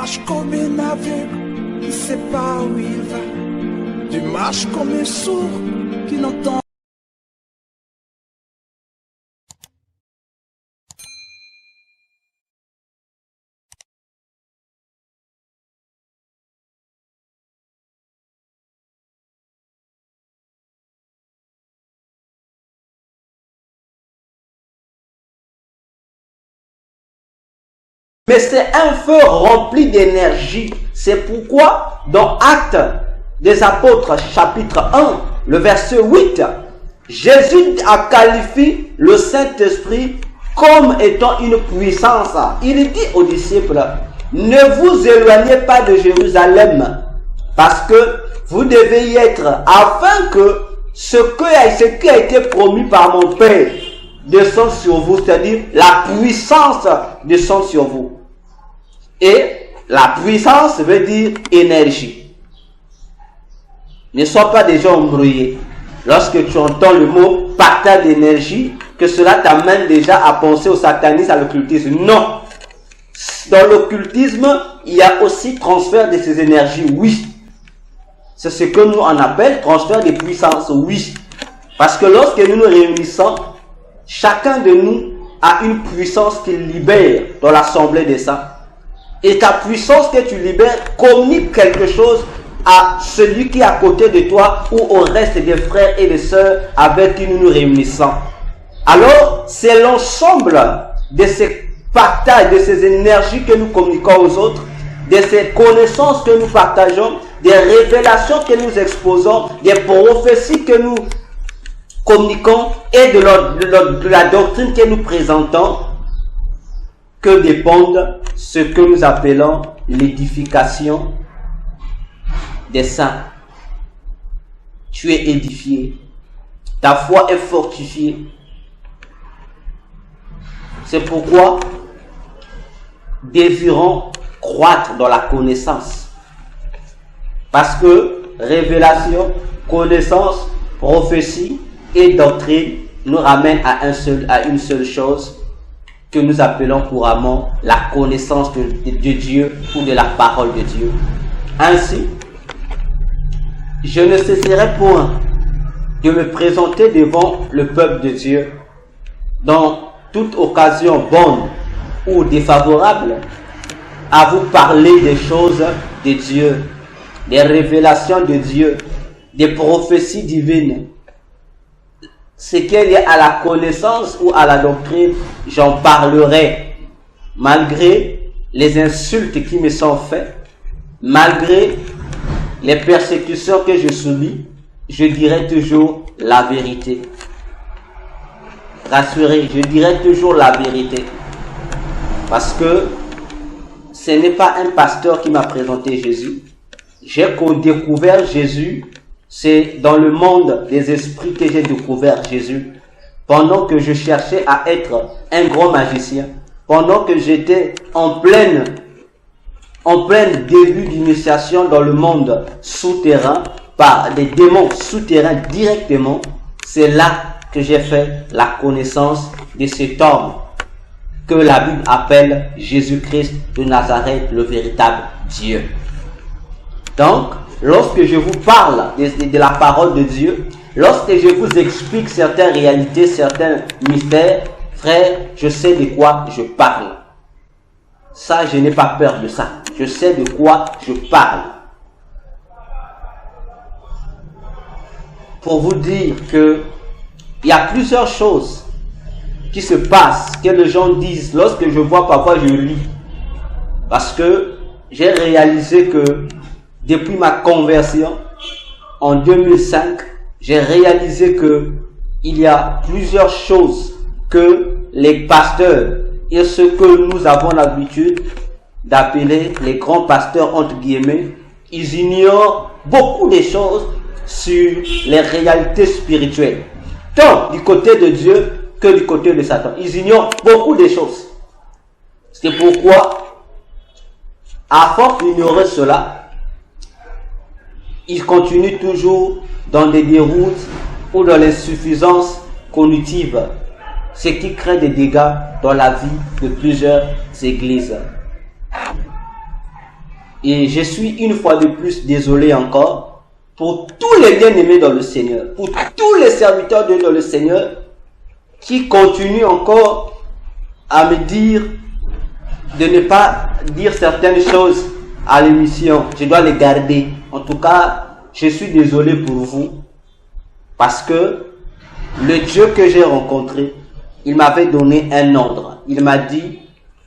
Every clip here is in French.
marches comme un aveugle qui ne sait pas où il va. Tu marches comme un sourd qui n'entend. Mais c'est un feu rempli d'énergie. C'est pourquoi dans Actes des Apôtres chapitre 1, le verset 8, Jésus a qualifié le Saint-Esprit comme étant une puissance. Il dit aux disciples, ne vous éloignez pas de Jérusalem, parce que vous devez y être, afin que ce qui a été promis par mon Père descende sur vous, c'est-à-dire la puissance descend sur vous. Et la puissance veut dire énergie. Ne sois pas des gens embrouillés. Lorsque tu entends le mot partage d'énergie, que cela t'amène déjà à penser au satanisme, à l'occultisme. Non. Dans l'occultisme, il y a aussi transfert de ces énergies, oui. C'est ce que nous on appelle transfert de puissance, oui. Parce que lorsque nous nous réunissons, chacun de nous a une puissance qu'il libère dans l'assemblée des saints. Et ta puissance que tu libères communique quelque chose à celui qui est à côté de toi ou au reste des frères et des sœurs avec qui nous nous réunissons. Alors, c'est l'ensemble de ces partages, de ces énergies que nous communiquons aux autres, de ces connaissances que nous partageons, des révélations que nous exposons, des prophéties que nous communiquons et de la doctrine que nous présentons, que dépendent ce que nous appelons l'édification des saints. Tu es édifié. Ta foi est fortifiée. C'est pourquoi désirons croître dans la connaissance. Parce que révélation, connaissance, prophétie et doctrine nous ramènent à une seule chose que nous appelons couramment la connaissance de Dieu ou de la parole de Dieu. Ainsi, je ne cesserai point de me présenter devant le peuple de Dieu dans toute occasion bonne ou défavorable à vous parler des choses de Dieu, des révélations de Dieu, des prophéties divines. Ce qui est lié à la connaissance ou à la doctrine, j'en parlerai malgré les insultes qui me sont faites, malgré les persécutions que je subis, je dirai toujours la vérité. Rassurez, je dirai toujours la vérité. Parce que ce n'est pas un pasteur qui m'a présenté Jésus. J'ai découvert Jésus. C'est dans le monde des esprits que j'ai découvert Jésus. Pendant que je cherchais à être un grand magicien, pendant que j'étais en plein début d'initiation dans le monde souterrain, par des démons souterrains directement, c'est là que j'ai fait la connaissance de cet homme que la Bible appelle Jésus-Christ de Nazareth, le véritable Dieu. Donc, lorsque je vous parle de la parole de Dieu, lorsque je vous explique certaines réalités, certains mystères, frère, je sais de quoi je parle. Ça, je n'ai pas peur de ça. Je sais de quoi je parle. Pour vous dire que il y a plusieurs choses qui se passent, que les gens disent lorsque je vois parfois je lis. Parce que j'ai réalisé que depuis ma conversion en 2005, j'ai réalisé que il y a plusieurs choses que les pasteurs et ceux que nous avons l'habitude d'appeler les grands pasteurs entre guillemets, ils ignorent beaucoup de choses sur les réalités spirituelles, tant du côté de Dieu que du côté de Satan. Ils ignorent beaucoup de choses. C'est pourquoi, à force d'ignorer cela, ils continuent toujours dans des déroutes ou dans l'insuffisance cognitive, ce qui crée des dégâts dans la vie de plusieurs églises. Et je suis une fois de plus désolé encore pour tous les bien-aimés dans le Seigneur, pour tous les serviteurs de Dieu dans le Seigneur qui continuent encore à me dire de ne pas dire certaines choses à l'émission. Je dois les garder. En tout cas, je suis désolé pour vous parce que le Dieu que j'ai rencontré, il m'avait donné un ordre. Il m'a dit,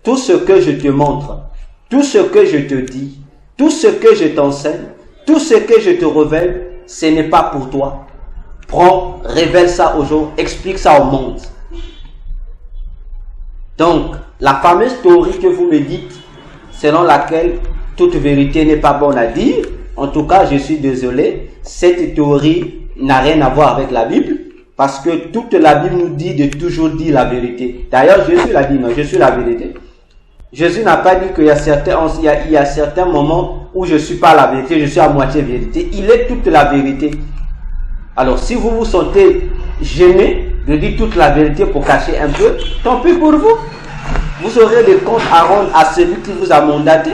tout ce que je te montre, tout ce que je te dis, tout ce que je t'enseigne, tout ce que je te révèle, ce n'est pas pour toi. Prends, révèle ça aux gens, explique ça au monde. Donc, la fameuse théorie que vous me dites, selon laquelle toute vérité n'est pas bonne à dire, en tout cas, je suis désolé, cette théorie n'a rien à voir avec la Bible, parce que toute la Bible nous dit de toujours dire la vérité. D'ailleurs, Jésus l'a dit, non, je suis la vérité. Jésus n'a pas dit qu'il y a certains moments où je ne suis pas la vérité, je suis à moitié vérité. Il est toute la vérité. Alors, si vous vous sentez gêné de dire toute la vérité pour cacher un peu, tant pis pour vous. Vous aurez des comptes à rendre à celui qui vous a mandaté.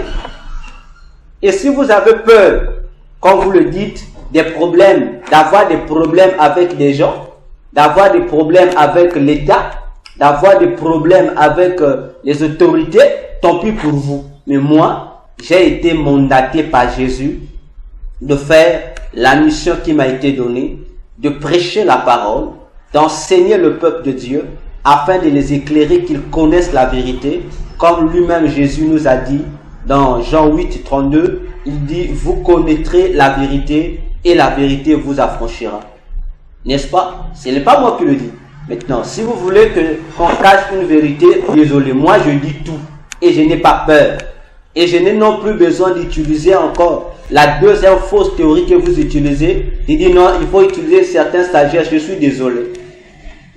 Et si vous avez peur, quand vous le dites, des problèmes, d'avoir des problèmes avec des gens, d'avoir des problèmes avec l'État, d'avoir des problèmes avec les autorités, tant pis pour vous. Mais moi, j'ai été mandaté par Jésus de faire la mission qui m'a été donnée, de prêcher la parole, d'enseigner le peuple de Dieu, afin de les éclairer qu'ils connaissent la vérité, comme lui-même Jésus nous a dit dans Jean 8, 32, il dit, vous connaîtrez la vérité et la vérité vous affranchira. N'est-ce pas? Ce n'est pas moi qui le dis. Maintenant, si vous voulez qu'on cache une vérité, désolé, moi je dis tout et je n'ai pas peur. Et je n'ai non plus besoin d'utiliser encore la deuxième fausse théorie que vous utilisez. Il dit non, il faut utiliser certaines sagesses. Je suis désolé.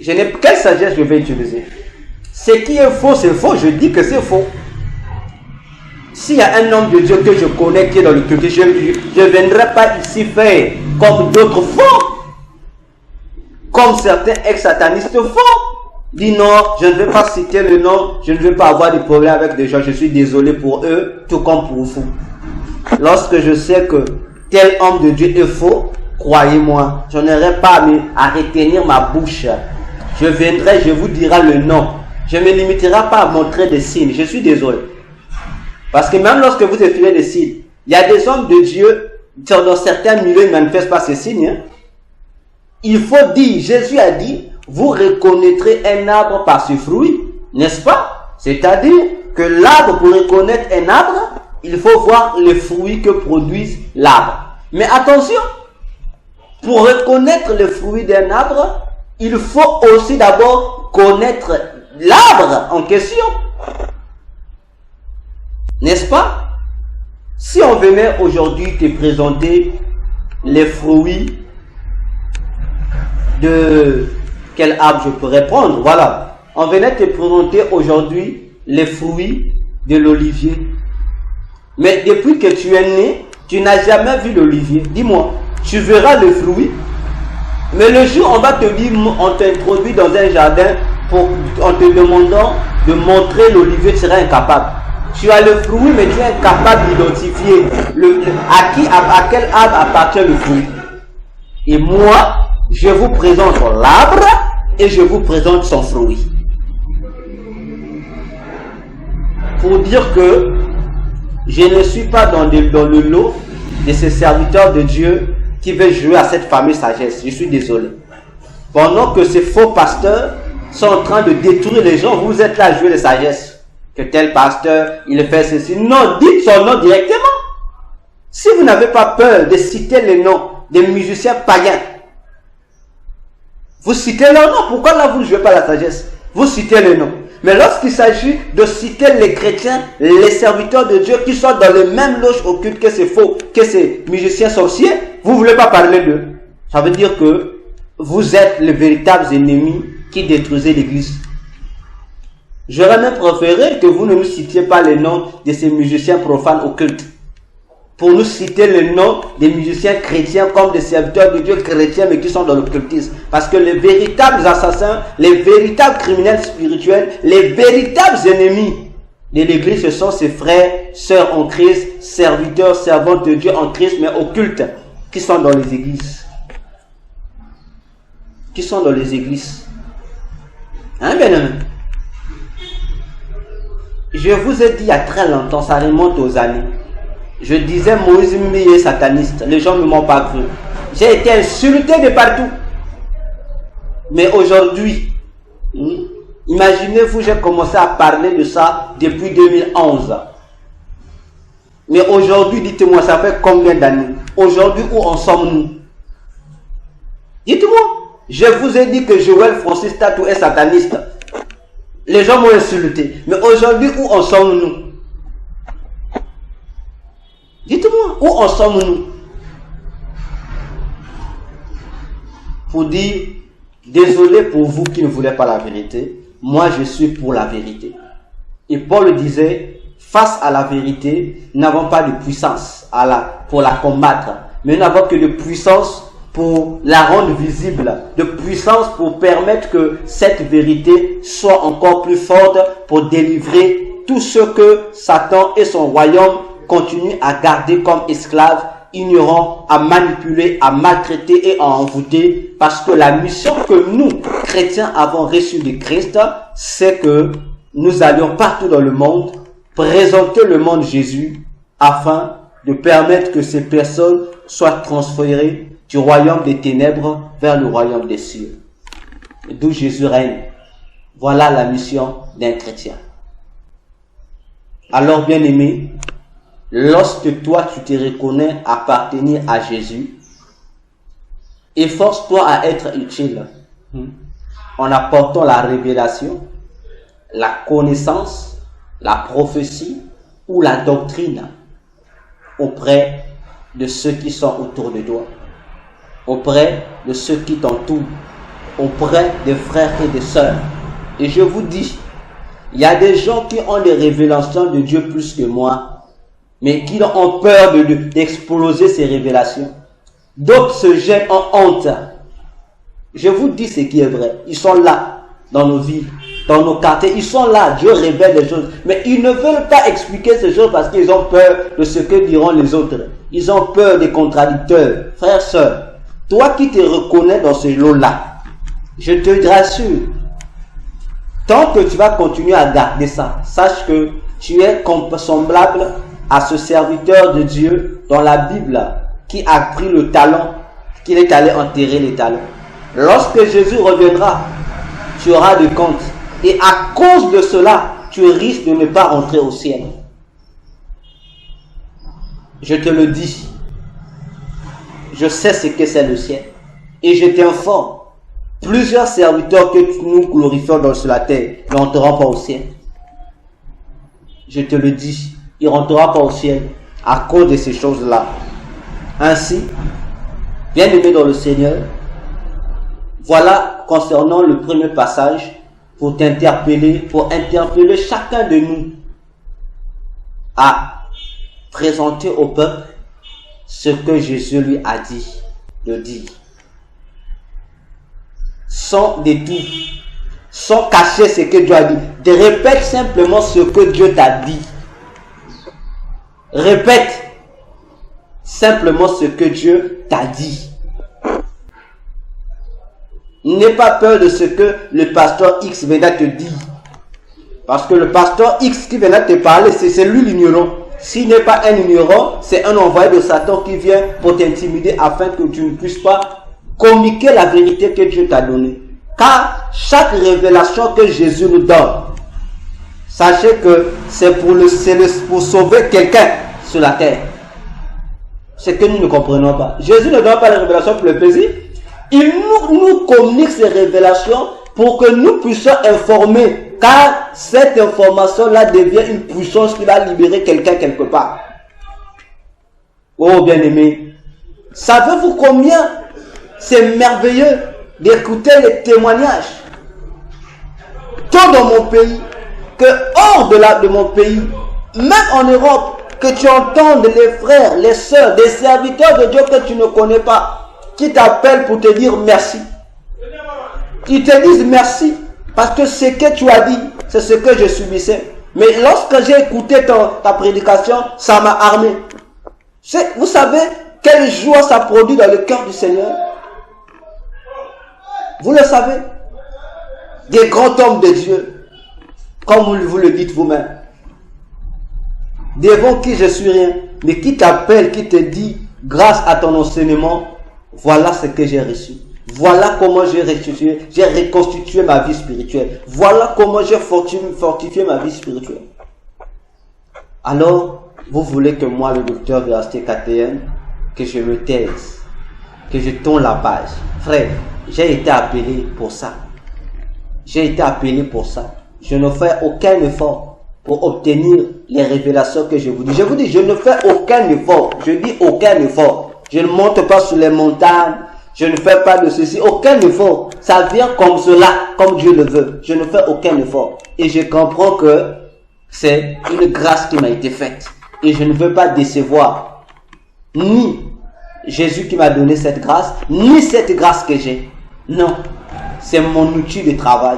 Quelle sagesse je vais utiliser? Ce qui est faux, c'est faux. Je dis que c'est faux. S'il y a un homme de Dieu que je connais qui est dans le culte, je ne viendrai pas ici faire comme d'autres font. Comme certains ex-satanistes font. Dit non, je ne vais pas citer le nom, je ne veux pas avoir de problème avec des gens, je suis désolé pour eux, tout comme pour vous. Lorsque je sais que tel homme de Dieu est faux, croyez-moi, je n'aurai pas à retenir ma bouche. Je viendrai, je vous dirai le nom. Je ne me limiterai pas à montrer des signes, je suis désolé. Parce que même lorsque vous effectuez des signes, il y a des hommes de Dieu, dans certains milieux, ils ne manifestent pas ces signes. Hein. Il faut dire, Jésus a dit, vous reconnaîtrez un arbre par ses fruits, n'est-ce pas? C'est-à-dire que l'arbre, pour reconnaître un arbre, il faut voir les fruits que produise l'arbre. Mais attention, pour reconnaître les fruits d'un arbre, il faut aussi d'abord connaître l'arbre en question. N'est-ce pas? Si on venait aujourd'hui te présenter les fruits de quel arbre je pourrais prendre, voilà. On venait te présenter aujourd'hui les fruits de l'olivier. Mais depuis que tu es né, tu n'as jamais vu l'olivier. Dis-moi, tu verras le fruit. Mais le jour où on va te dire, on t'introduit dans un jardin en te demandant de montrer l'olivier, tu seras incapable. Tu as le fruit, mais tu es incapable d'identifier à quel arbre appartient le fruit. Et moi, je vous présente l'arbre et je vous présente son fruit. Pour dire que je ne suis pas dans le lot de ces serviteurs de Dieu qui veulent jouer à cette fameuse sagesse. Je suis désolé. Pendant que ces faux pasteurs sont en train de détruire les gens, vous êtes là à jouer de sagesse. Que tel pasteur, il fait ceci. Non, dites son nom directement. Si vous n'avez pas peur de citer les noms des musiciens païens, vous citez leur nom. Pourquoi là vous ne jouez pas la sagesse? Vous citez les noms. Mais lorsqu'il s'agit de citer les chrétiens, les serviteurs de Dieu qui sont dans le même loge occulte que ces faux, que ces musiciens sorciers, vous ne voulez pas parler d'eux. Ça veut dire que vous êtes les véritables ennemis qui détruisez l'église. J'aurais même préféré que vous ne nous citiez pas les noms de ces musiciens profanes occultes. Pour nous citer les noms des musiciens chrétiens comme des serviteurs de Dieu chrétiens mais qui sont dans l'occultisme. Parce que les véritables assassins, les véritables criminels spirituels, les véritables ennemis de l'Église, ce sont ses frères, sœurs en Christ, serviteurs, servantes de Dieu en Christ, mais occultes, qui sont dans les églises. Qui sont dans les églises. Hein, bien-aimé? Je vous ai dit il y a très longtemps, ça remonte aux années. Je disais Moïse Mimi est sataniste. Les gens ne m'ont pas cru. J'ai été insulté de partout. Mais aujourd'hui, imaginez-vous, j'ai commencé à parler de ça depuis 2011. Mais aujourd'hui, dites-moi, ça fait combien d'années? Aujourd'hui, où en sommes-nous? Dites-moi. Je vous ai dit que Joël Francis Tatou est sataniste. Les gens m'ont insulté. Mais aujourd'hui, où en sommes-nous? Dites-moi, où en sommes-nous? Pour dire, désolé pour vous qui ne voulez pas la vérité, moi je suis pour la vérité. Et Paul disait, face à la vérité, nous n'avons pas de puissance pour la combattre, mais nous n'avons que de puissance pour la rendre visible, de puissance pour permettre que cette vérité soit encore plus forte pour délivrer tout ce que Satan et son royaume continuent à garder comme esclaves, ignorants, à manipuler, à maltraiter et à envoûter, parce que la mission que nous, chrétiens, avons reçue de Christ, c'est que nous allions partout dans le monde présenter le monde Jésus afin de permettre que ces personnes soient transférées du royaume des ténèbres vers le royaume des cieux, d'où Jésus règne. Voilà la mission d'un chrétien. Alors, bien-aimé, lorsque toi tu te reconnais appartenir à Jésus, efforce-toi à être utile en apportant la révélation, la connaissance, la prophétie ou la doctrine auprès de ceux qui sont autour de toi, auprès de ceux qui t'entourent, auprès des frères et des sœurs. Et je vous dis, il y a des gens qui ont des révélations de Dieu plus que moi, mais qui ont peur d'exploser ces révélations. D'autres se gênent en honte. Je vous dis ce qui est vrai. Ils sont là, dans nos villes, dans nos quartiers. Ils sont là, Dieu révèle des choses. Mais ils ne veulent pas expliquer ces choses parce qu'ils ont peur de ce que diront les autres. Ils ont peur des contradicteurs. Frères, sœurs, toi qui te reconnais dans ce lot-là, je te rassure, tant que tu vas continuer à garder ça, sache que tu es semblable à ce serviteur de Dieu dans la Bible qui a pris le talent, qu'il est allé enterrer les talents. Lorsque Jésus reviendra, tu auras des comptes. Et à cause de cela, tu risques de ne pas rentrer au ciel. Je te le dis. Je sais ce que c'est le ciel. Et je t'informe. Plusieurs serviteurs que nous glorifions sur la terre ne rentreront pas au ciel. Je te le dis. Ils ne rentreront pas au ciel à cause de ces choses-là. Ainsi, bien-aimés dans le Seigneur, voilà concernant le premier passage pour t'interpeller, pour interpeller chacun de nous à présenter au peuple ce que Jésus lui a dit de dire. Sans détour, sans cacher ce que Dieu a dit. Répète simplement ce que Dieu t'a dit. Répète simplement ce que Dieu t'a dit. N'aie pas peur de ce que le pasteur X viendra te dire. Parce que le pasteur X qui viendra te parler, c'est lui l'ignorant. S'il n'est pas un ignorant, c'est un envoyé de Satan qui vient pour t'intimider afin que tu ne puisses pas communiquer la vérité que Dieu t'a donnée. Car chaque révélation que Jésus nous donne, sachez que c'est pour sauver quelqu'un sur la terre. C'est que nous ne comprenons pas. Jésus ne donne pas les révélations pour le plaisir. Il nous communique ces révélations pour que nous puissions informer. Car cette information-là devient une puissance qui va libérer quelqu'un quelque part. Oh bien-aimés, savez-vous combien c'est merveilleux d'écouter les témoignages, tant dans mon pays que hors de mon pays, même en Europe, que tu entendes les frères, les sœurs, des serviteurs de Dieu que tu ne connais pas, qui t'appellent pour te dire merci. Ils te disent merci parce que ce que tu as dit, c'est ce que je subissais. Mais lorsque j'ai écouté ta prédication, ça m'a armé. Vous savez quelle joie ça produit dans le cœur du Seigneur? Vous le savez? Des grands hommes de Dieu, comme vous le dites vous-même, devant qui je suis rien, mais qui t'appelle, qui te dit, grâce à ton enseignement, voilà ce que j'ai reçu. Voilà comment j'ai reconstitué ma vie spirituelle. Voilà comment j'ai fortifié ma vie spirituelle. Alors, vous voulez que moi, le docteur Véracité KTN, que je me taise, que je tourne la page. Frère, j'ai été appelé pour ça. J'ai été appelé pour ça. Je ne fais aucun effort pour obtenir les révélations que je vous dis. Je vous dis, je ne fais aucun effort. Je dis aucun effort. Je ne monte pas sur les montagnes. Je ne fais pas de ceci. Aucun effort. Ça vient comme cela, comme Dieu le veut. Je ne fais aucun effort. Et je comprends que c'est une grâce qui m'a été faite. Et je ne veux pas décevoir ni Jésus qui m'a donné cette grâce, ni cette grâce que j'ai. Non. C'est mon outil de travail.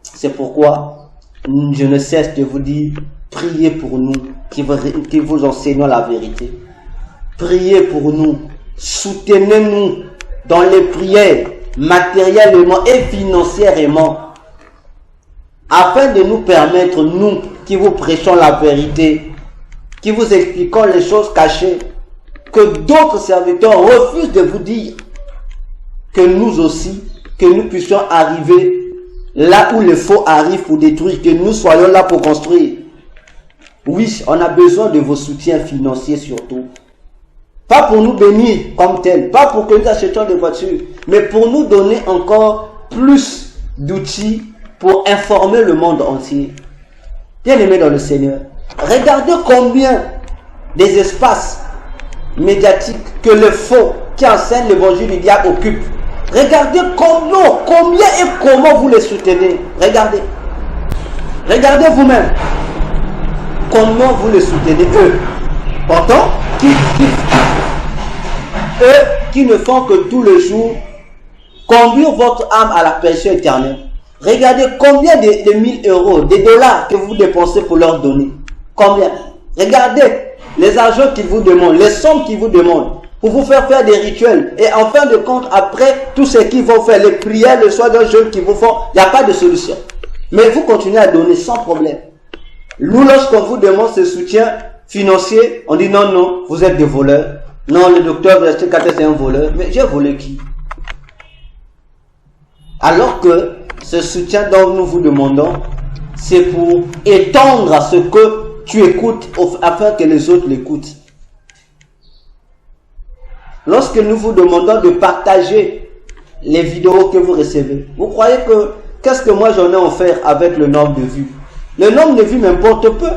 C'est pourquoi je ne cesse de vous dire, priez pour nous, qui vous enseignons la vérité. Priez pour nous. Soutenez-nous dans les prières, matériellement et financièrement, afin de nous permettre, nous qui vous prêchons la vérité, qui vous expliquons les choses cachées, que d'autres serviteurs refusent de vous dire, que nous aussi, que nous puissions arriver là où le faux arrive pour détruire, que nous soyons là pour construire. Oui, on a besoin de vos soutiens financiers surtout. Pas pour nous bénir comme tel, pas pour que nous achetions des voitures, mais pour nous donner encore plus d'outils pour informer le monde entier. Bien-aimés dans le Seigneur, regardez combien des espaces médiatiques que le faux qui enseigne l'évangile du diable occupe. Regardez combien et comment vous les soutenez. Regardez. Regardez vous-même. Comment vous les soutenez, eux. Pourtant, eux qui ne font que tout le jour conduire votre âme à la perdition éternelle. Regardez combien de 1000 euros, des dollars que vous dépensez pour leur donner. Combien? Regardez les argents qu'ils vous demandent, les sommes qu'ils vous demandent pour vous faire des rituels. Et en fin de compte, après tout ce qu'ils vont faire, les prières, le soir d'un jeûne qu'ils vous font, il n'y a pas de solution. Mais vous continuez à donner sans problème. Nous, lorsqu'on vous demande ce soutien financier, on dit non, non, vous êtes des voleurs. Non, le docteur Véracité KTN c'est un voleur. Mais j'ai volé qui? Alors que ce soutien dont nous vous demandons, c'est pour étendre ce que tu écoutes afin que les autres l'écoutent. Lorsque nous vous demandons de partager les vidéos que vous recevez, vous croyez que qu'est-ce que moi j'en ai en faire avec le nombre de vues? Le nombre de vues m'importe peu.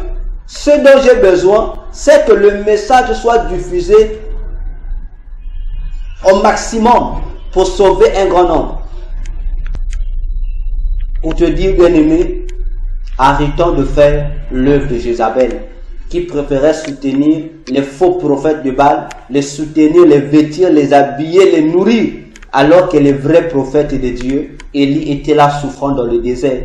Ce dont j'ai besoin, c'est que le message soit diffusé au maximum pour sauver un grand nombre. Pour te dire, bien-aimé, arrêtons de faire l'œuvre de Jézabel, qui préférait soutenir les faux prophètes de Baal, les soutenir, les vêtir, les habiller, les nourrir, alors que les vrais prophètes de Dieu, Élie était là souffrant dans le désert.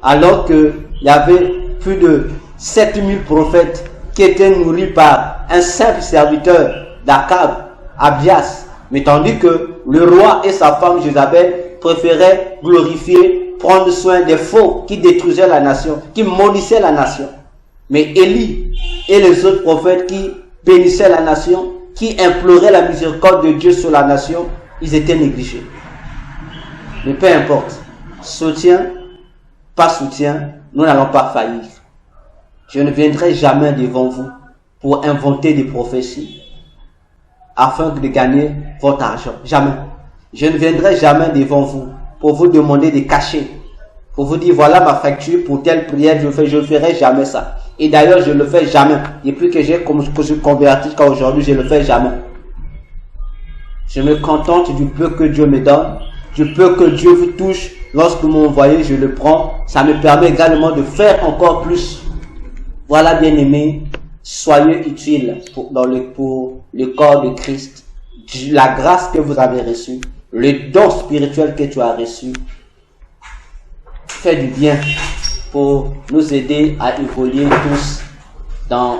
Alors qu'il y avait plus de 7000 prophètes qui étaient nourris par un simple serviteur d'Akab, Abias. Mais tandis que le roi et sa femme Jézabel préféraient glorifier, prendre soin des faux qui détruisaient la nation, qui maudissaient la nation. Mais Élie et les autres prophètes qui bénissaient la nation, qui imploraient la miséricorde de Dieu sur la nation, ils étaient négligés. Mais peu importe, soutien, pas soutien, nous n'allons pas faillir. Je ne viendrai jamais devant vous pour inventer des prophéties afin de gagner votre argent. Jamais. Je ne viendrai jamais devant vous pour vous demander des cachets, pour vous dire voilà ma facture pour telle prière, je ne ferai jamais ça. Et d'ailleurs, je ne le fais jamais. Depuis que j'ai converti jusqu'à aujourd'hui, je ne le fais jamais. Je me contente du peu que Dieu me donne, du peu que Dieu vous touche. Lorsque vous m'envoyez, je le prends. Ça me permet également de faire encore plus. Voilà, bien-aimés, soyez utiles pour le corps de Christ. La grâce que vous avez reçue, le don spirituel que tu as reçu, fais du bien pour nous aider à évoluer tous dans